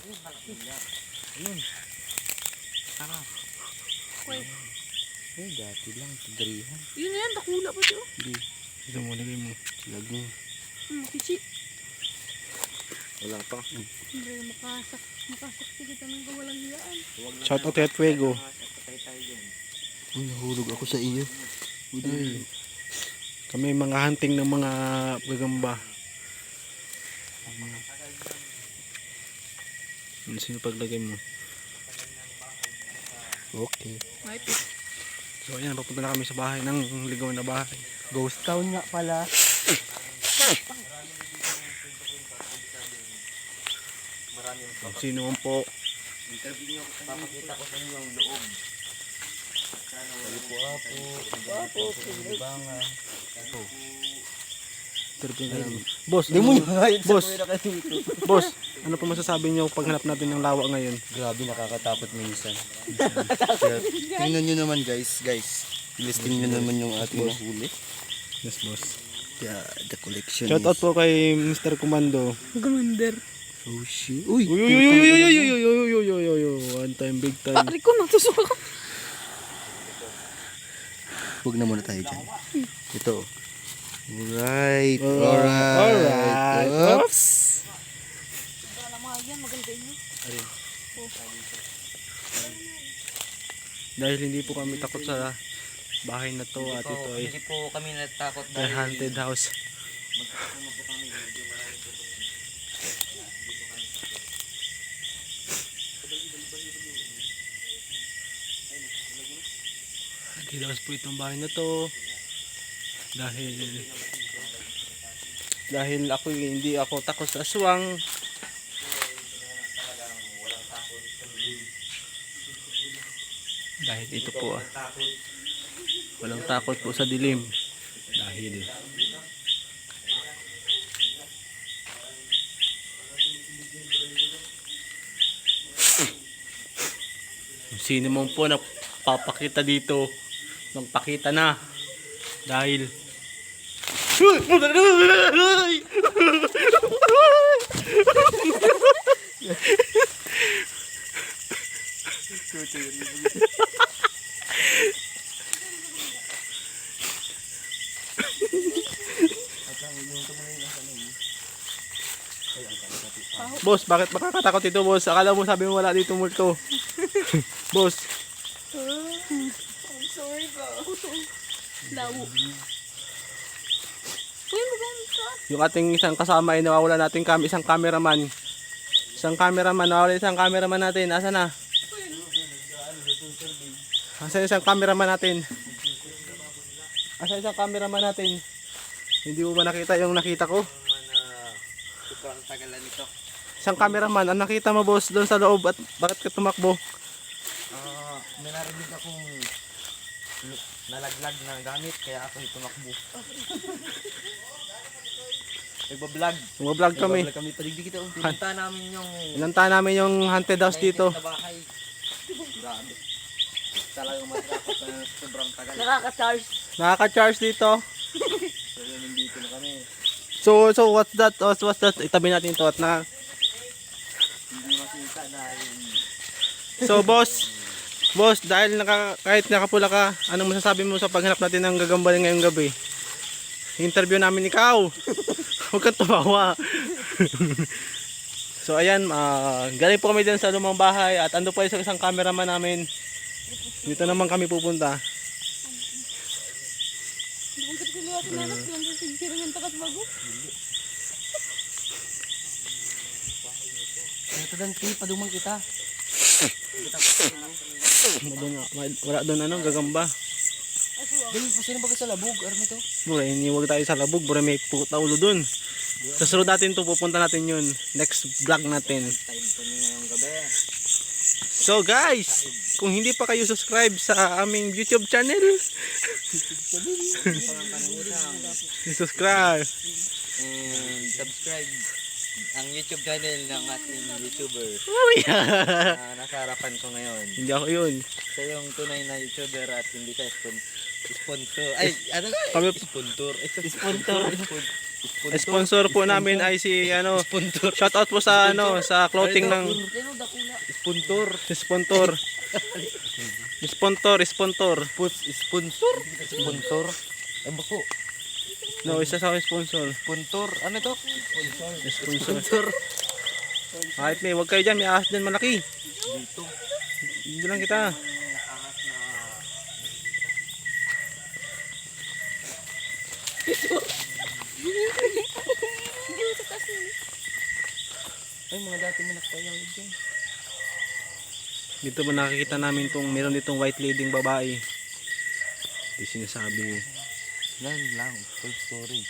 Ayun. Tara. Okay. Ay, dati lang. Tidrihan. Yun na yan, dakula pa siya. Hindi. Ito mo, lagay mo. Silag mo. Kichi. Wala pa. Hindi, makasak kita ng kawalang hiyaan. Shout out at Fuego. Uy, nahulog ako sa iyo. Uy. Kami mga hunting ng mga gagamba. Sino paglagay mo? Okay. Right. So ayan, papunta na kami sa bahay ng ligaw na bahay. Ghost town nga pala. Sino man po? Papakita ko sa inyo ang loob. Sabi po apo. Apo. Libangan. Ito. Interview na lang. Boss, Hindi mo yung Boss. Boss, ano pa masasabi niyo pag hanap natin ng lawa ngayon? Grabe, nakakatakot minsan. Kaya, tingnan nyo naman guys. Listing nyo naman yung ating mahuli. Yes, boss. Yeah, the collection Shout out po kay Mr. Commando. Commander. Sushi. Uy! One time, big time. Ari ko, natusok ako. Huwag na muna tayo dyan. Ito. Alright. Alright. Oops. Wala mga yan, maganda yun. Dahil hindi po kami takot sa bahay na to at ito ay Hindi po kami natakot a haunted house. Haunted house po itong bahay na to. Dahil ako hindi ako takot sa aswang. Dahil ito po walang takot po sa dilim. Dahil sino mo po na papakita dito, magpakita na. Dahil Boss, bakit makakatakot ito, boss? Akala mo sabi mo wala dito multo. Boss, I'm sorry ba? Lawo. Uy, maganda. yung ating isang kasama ay nawawala nating isang cameraman. Isang cameraman, nawawala isang cameraman natin. Asa na? Asa isang cameraman natin? Asa isang cameraman natin? Hindi mo ba nakita yung nakita ko? Sobrang tagalan nito. Isang cameraman, ang nakita mo, boss, doon sa loob at bakit ka tumakbo? May narinig akong nalaglag na gamit kaya ako tumakbo. Nagbablog. Mag-vlog kami. Nagbablog kami. Paligdig kita. Pinunta namin yung Inanta namin yung haunted house dito. na bahay. Grabe. Talagang matakot na sobrang tagal. Nakaka-charge. Nakaka-charge dito. So yun, nandito na kami. So what's that? What's that? Itabi natin to at na. Hindi makita dahil So boss, dahil kahit nakapula ka, anong masasabi mo sa paghanap natin ng gagamba ngayong gabi? Interview namin ikaw. Huwag kang tumawa. So ayan, galing po kami din sa lumang bahay at ando pa isang cameraman namin. Dito naman kami pupunta. Hindi ko kasi liwat na anak yun. Kasi sirang yung takat bago. ito dan padumang kita. Wala doon ano, gagamba. Dahil pa sino baga sa labog, army to? Bure, iniwag tayo sa labog, bure may pukot na ulo doon. Sa sunod natin to, pupunta natin yun. Next vlog natin. Time pa niya ngayong gabi. So guys, kung hindi pa kayo subscribe sa aming YouTube channel, subscribe. And subscribe ang YouTube channel ng ating YouTuber. Oh yeah. Nasa harapan ko ngayon. Hindi ako yun. Siya yung tunay na YouTuber at hindi siya sponsor. Ay, ano nga? Kami- Sponsor. Sponsor. Sponsor po namin ay si shout out po sa sa clothing ng Sponsor. sponsor. Sponsor. Sponsor. Sponsor. Ay bako. No, isa sa sponsor. Sponsor. Ano to? Sponsor. Kahit may, wag kayo dyan, may ahas dyan malaki. Dito. Hindi lang kita. Hindi mo sa taas yun. Ay mga dati mo nakayang dyan. Dito ba nakikita namin meron ditong white lady babae. Hindi sinasabi. Yan lang. Full story.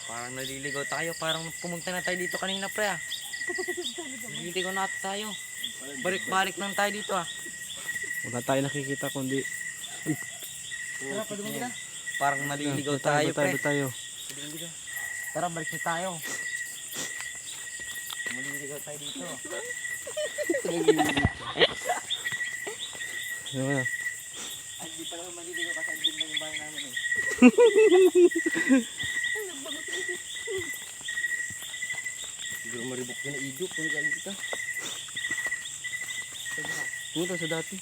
Parang naliligaw tayo. Parang pumunta na tayo dito kanina pre ah. Naliligaw na tayo. Balik-balik lang tayo dito ah. Wala tayo nakikita kundi Tara, padungan kita. Parang naliligaw tayo pre. tayo. Tara, balik na tayo. Maliligaw tayo dito. Ano na? Ay, di pala maliligaw kasi andun na yung bahay namin eh. Siguro maribok ka na idok. Kung saan kita. Pumunta sa dati.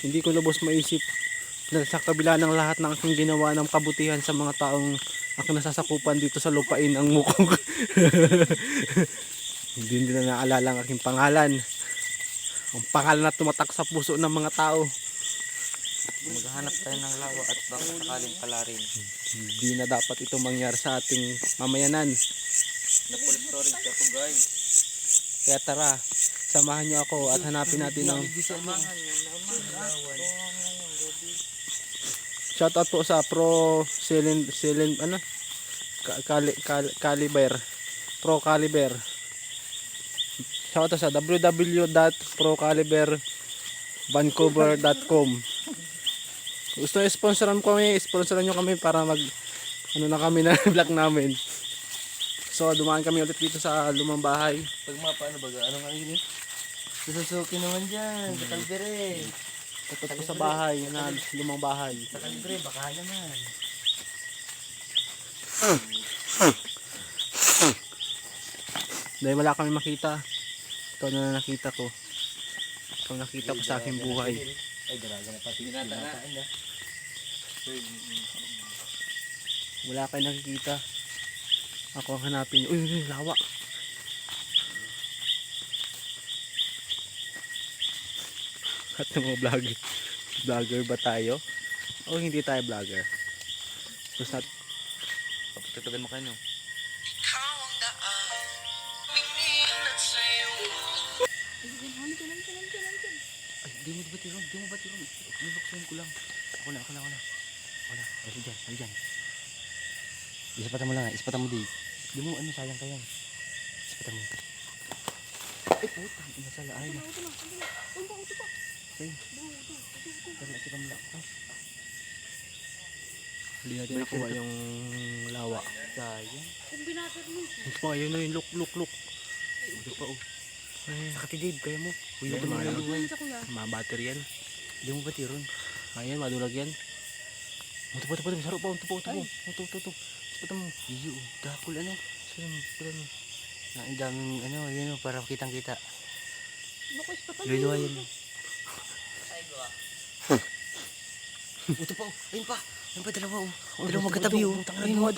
Hindi ko lubos maisip na sa kabila ng lahat ng aking ginawa ng kabutihan sa mga taong aking nasasakupan dito sa lupain ang mukong hindi na naalala ang aking pangalan, ang pangalan na tumatak sa puso ng mga tao. Maghanap tayo ng lawa at baka sakaling palarin. Hindi na dapat ito mangyari sa ating mamayanan. Na full storage ako guys. Kaya tara, samahan niyo ako at hanapin natin ng Samahan yun naman. shoutout po sa Pro Caliber. Pro Caliber. Shoutout sa www.procalibervancouver.com. Gusto nyo sponsoran nyo kami para mag na kami na vlog namin. So dumaan kami ulit dito sa lumang bahay. Pag mapaano ba? Ano nga yun eh? Sususuki naman dyan. Sa kalbere. Ito sa bahay na lumang bahay. Sa kalbere. Baka naman. Dahil wala kami makita. Ito na nakita ko. Ito nakita ko sa aking buhay. Ay, dalaga na pati. Pinataan na. Wala kayo nakikita. Ako ang hanapin. Uy, lawa. At ng mga vlogger ba tayo? O hindi tayo vlogger? Basta Papatutugan mo kayo no? Ay, di mo batiron. Niluksuin ko lang. Ako na. Ay, dyan. Ispatan mo lang. Ispatan mo di. Di mo sayang kayang. Ispatan mo. Ay, putang. Inasala. Ay na. Ay. Tara, ispatan mo lang. hindi natin nakuha yung lawa. Sayang. Kung binater mo. Ito pa, yun na yun. Look. Ito pa oh. Ay, Nakatigib. Kaya mo. Uy, Ay, ito mga mahal. luwan. Sa kuya. mabatter yan. Di mo batiron. Ayan, madulag yan. Tupo. Saro pa. Tupo. Ispatan mo. Iyo. Dakol ano. Saan mo? Ang daming ano. Yun o. Para kitang-kita. Bako ispatan mo. Luluwa yan. Ito pa oh. Ayun pa. Dalawa oh. Dalawa magkatabi oh. Ayun oh.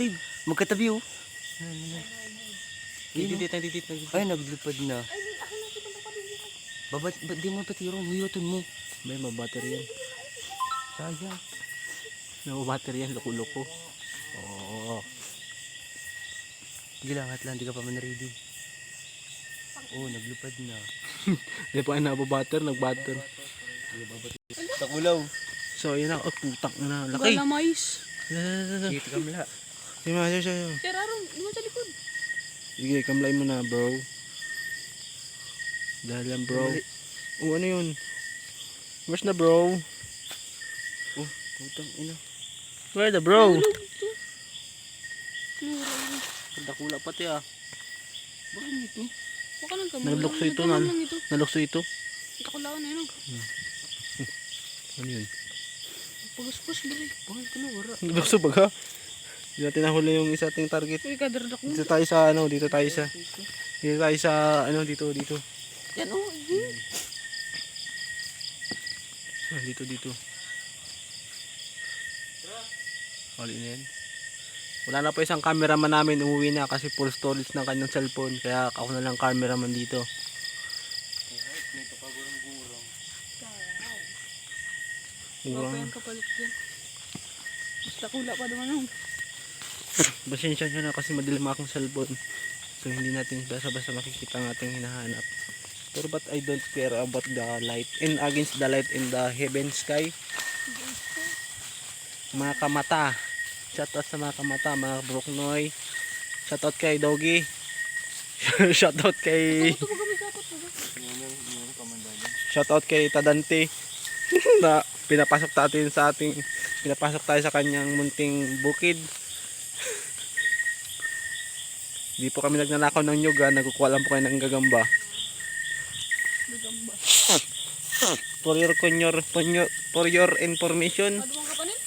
Magkatabi oh. Didit. Ay, naglipad na. Ay, akin lang kitang kapatid. Ba't di mo patiro? Huyuton mo. May mabatter yan. Sayang. May mabatter yan. Loko-loko. Oo. Gilangat lang. Di ka pa man ready. Oh, naglipad na. Hindi pa nababatter. Nagbatter. Takulaw. So, yun na. Oh, putang na. Laki. Gala mais. Dito ka mula. Siya. Sir Aaron, doon sa likod. Sige, kamlay mo na, bro. Dahil yan, bro. Oh, ano yun? Where's the bro? Oh, putang ina. Where the bro? Mura. Dakula pati ah. Bakit ito? Baka nang kamay. Naglukso ito, Nagkamay lang ito. nalukso ito. Itakulaan na yun. Ano yun? Pagus-pus, bro. Bakit ito na wala? Nalukso baga. Hindi natin nahuli yung isa ating target. Uy, kadardak mo. Dito tayo sa ano, dito tayo sa ano, dito. Yan o, hindi. Dito. Huli na yan. Wala na po isang cameraman namin, umuwi na kasi full storage ng kanyang cellphone. Kaya ako na lang cameraman dito. May kapagurang-gurang. Baka yan kapalit yan. Basta kula pa naman ang. Pasensya nyo na kasi madilim akong cellphone. So hindi natin basta-basta makikita ang ating hinahanap. Pero but I don't care about the light and against the light in the heaven sky. Mga kamata. Shoutout sa mga kamata, mga broknoy. Shoutout kay Doggy. Shoutout kay Ito ba kami dapat ba? Meron kamandagan. Shoutout kay Tadante na pinapasok tayo sa kanyang munting bukid. Di po kami nagnanakaw ng nyug, nagkukuha lang po kayo ng gagamba. Gagamba. For your information. Ano bang kapanin?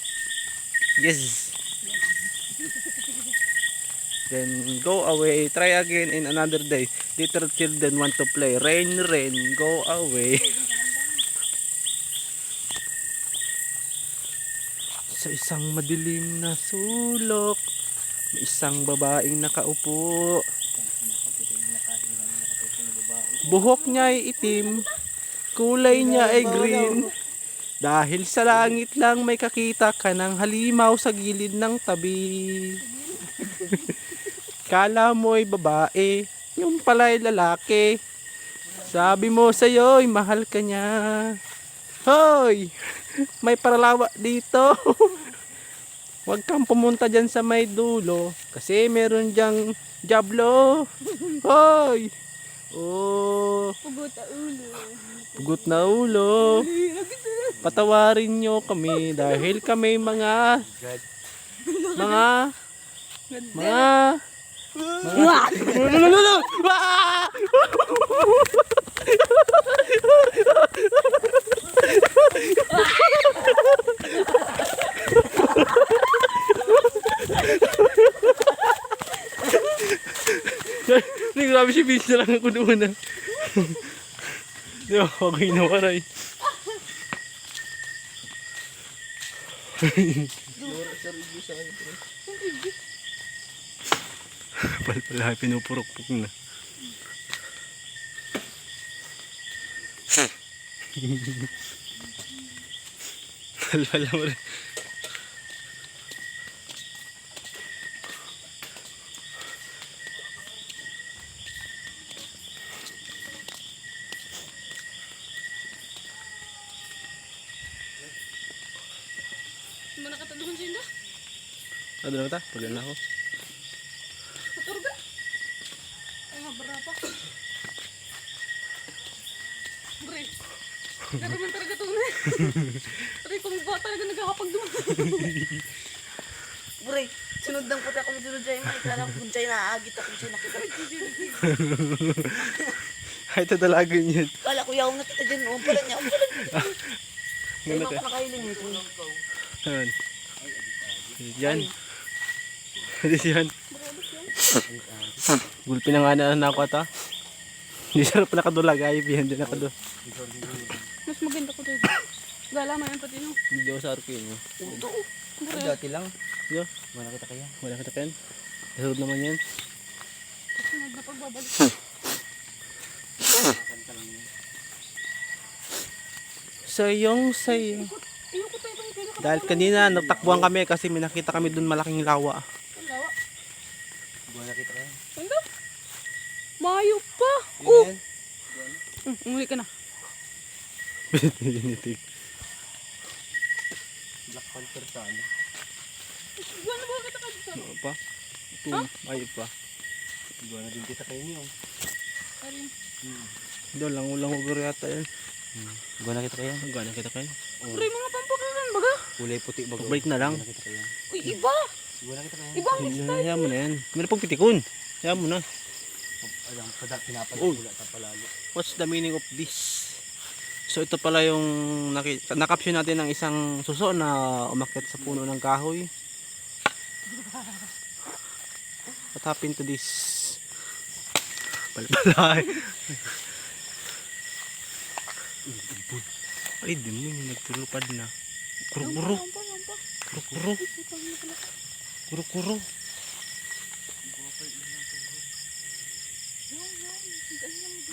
Yes. Then go away, try again in another day. Little children want to play. Rain, go away. Sa isang madilim na sulok, may isang babaeng nakaupo. Buhok niya ay itim, kulay niya ay green. Dahil sa langit lang may kakita ka ng halimaw sa gilid ng tabi. Kala mo'y babae, yung pala'y lalaki. Sabi mo sa'yo'y mahal ka niya. Hoy! May paralawa dito. Huwag kang pumunta dyan sa may dulo. Kasi meron dyang jablo. Hoy! Oh, Pugot na ulo. pugot na ulo. Patawarin nyo kami dahil kami mga grabe si Vince na lang ako doon. Di ba? Okay na waray. Pala pinupurok-puk na. Pala mo rin. Hindi mo nakataduhan siya na? Ano na ta? Pagyan na ako. Katurga? Ay, mabara pa. Bre, garaman talaga ito na. Bre, kung ba talaga naghahapag doon. Bure, sunod ng puti ako sunod dyan. Ikala ko kung dyan naagit ako dyan nakita. Ay, ito talaga yun. Kala ko yaw na kita dyan. Uwan pala niya. Ay, Ganun ka. makakailin ito. Ayan. Yan. Hindi yan. Gulpi na nga na ako ata. Hindi sarap nakadulag. Ay, hindi nakadulag. Mas maganda ko dito. Gala, mayan pati no. Hindi ako sa arkin. Uto. Bre, Dati lang. Yo, Wala kita kaya. wala ka tapen. Kasunod naman yan. kasunod na pagbabalik. Sayong sayo. Ayoko tayo pa yung Dahil kanina nagtakbuhan kami kasi may nakita kami dun malaking lawa. Lawa. Wala kita kaya. Ano? Mayo pa. Yan. Umuwi ka na. Pinitig. Black Panther sa ano. Ano ba kita ka dito? Ano pa? Ito, ay pa. Wala din kita kaya niyo. Arin. Doon lang ulang ugur yata yan. Wala kita kaya. Ang gana kita kayo. Bre, mga pampakalan baga. Kulay puti bago. Pagbalik na lang. Wala kita kaya. Uy, iba. Wala kita kaya. Iba ang Hayaan mo na yan. Meron pong pitikon. Hayaan mo na. Alam, pinapalagula ka palalo. What's the meaning of this? So ito pala yung nakapsyon natin ng isang suso na umakyat sa puno ng kahoy. What happened to this? Palpalay. Ay, di mo yung nagtulupad na. Kuro-kuro. Kuro-kuro. Kuro-kuro.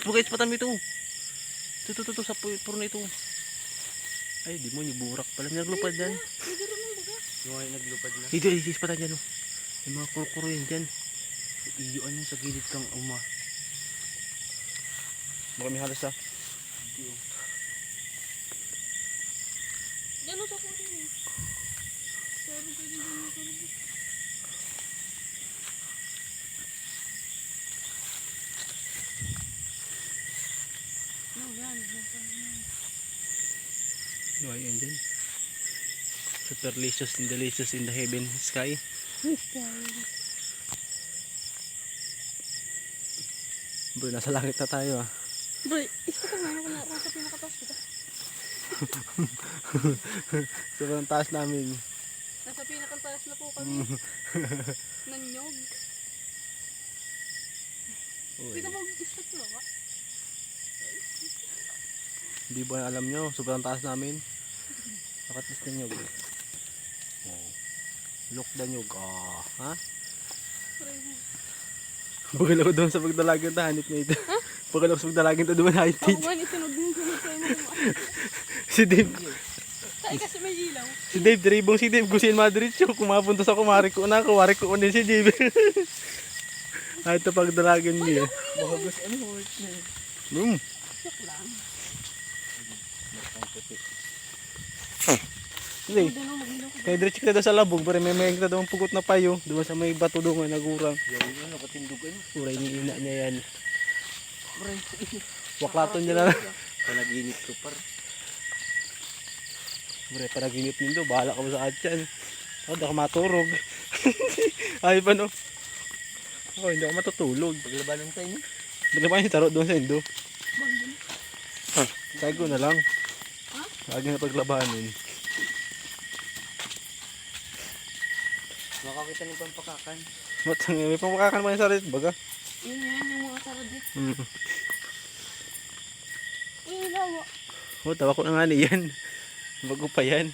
Guys, patam ito. Ito, sa puro na ito. Ay, di mo, burak pala. May naglupad dyan. Yung ay naglupad na. Dito, patan dyan, oh. May mga kuro-kuro yan dyan. Iyuan yung sa gilid kang uma. Baka may halos, ah. Diyan o sa puno eh. Sabi ko din yung tulog. No, yan. No, ayun dyan. Superlicious and delicious in the heaven sky. Bro, nasa langit na tayo, ah. Bro, isa ka nga ako na sa pinakataas kita. Sobrang taas namin. Nasa pinakataas na po kami. Nanyog. Hindi ka mag-istat mo ba? Hindi ba alam nyo, sobrang taas namin. Nakatis na nyog. Oh. Look the nyog. Ah, ha? Bagal ako doon sa pagdalagin ta, hanip na ito. Bagal ako sa pagdalagin ta doon, hanip Ako dito. man, isunod din sa mga kayo mo. Si Dave, Kaya kasi may ilaw. si Dave, dribong si Dave, gusin madiretso. Kung mapunta sa kumari ko na, kumari ko din si Dave. Ay, ito pagdalagin niya. Baka gusto ano, hurt na yun. Joke lang. Ang puti. Hindi, Hindi no, mag-ilaw ko. kaya diretso kita doon sa labog, pero may kita doon pugot na payo. Doon sa may bato doon, may nagurang. Yung ano, katindog ano. Uray ni ina niya yan. Bro, Waklaton niya na. panaginip ko par. Bre, panaginip nindo, bahala ka mo sa atyan. Ako, hindi ako maturog. Ay pa no. Ako, hindi ako matutulog. Paglabanan tayo niyo. Hindi pa yung tarot doon sa indo. Bangin. Tago na lang. Ha? Lagi na paglabanin. Makakita ng pampakakan. Matang, may pamakakan pa yung sarit, baga. Yun yan, yung mga karadi. Hmm. Ilaw. Oh, tawa ko na nga niyan. Bago pa yan.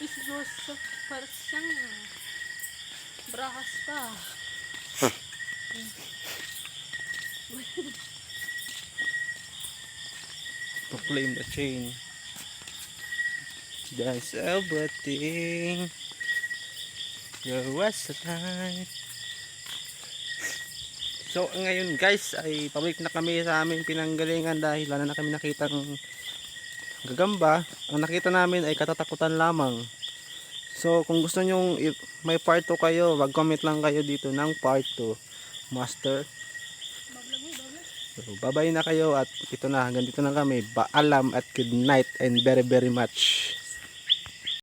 Isos sa parsang. Brahas pa. To claim the chain. Just everything. There was a time. So ngayon guys ay pabalik na kami sa aming pinanggalingan dahil wala na kami nakitang gagamba. Ang nakita namin ay katatakutan lamang. So kung gusto nyong may part 2 kayo, mag-comment lang kayo dito ng part 2 master. So bye bye na kayo at ito na, hanggang dito na kami. Paalam at good night and very very much.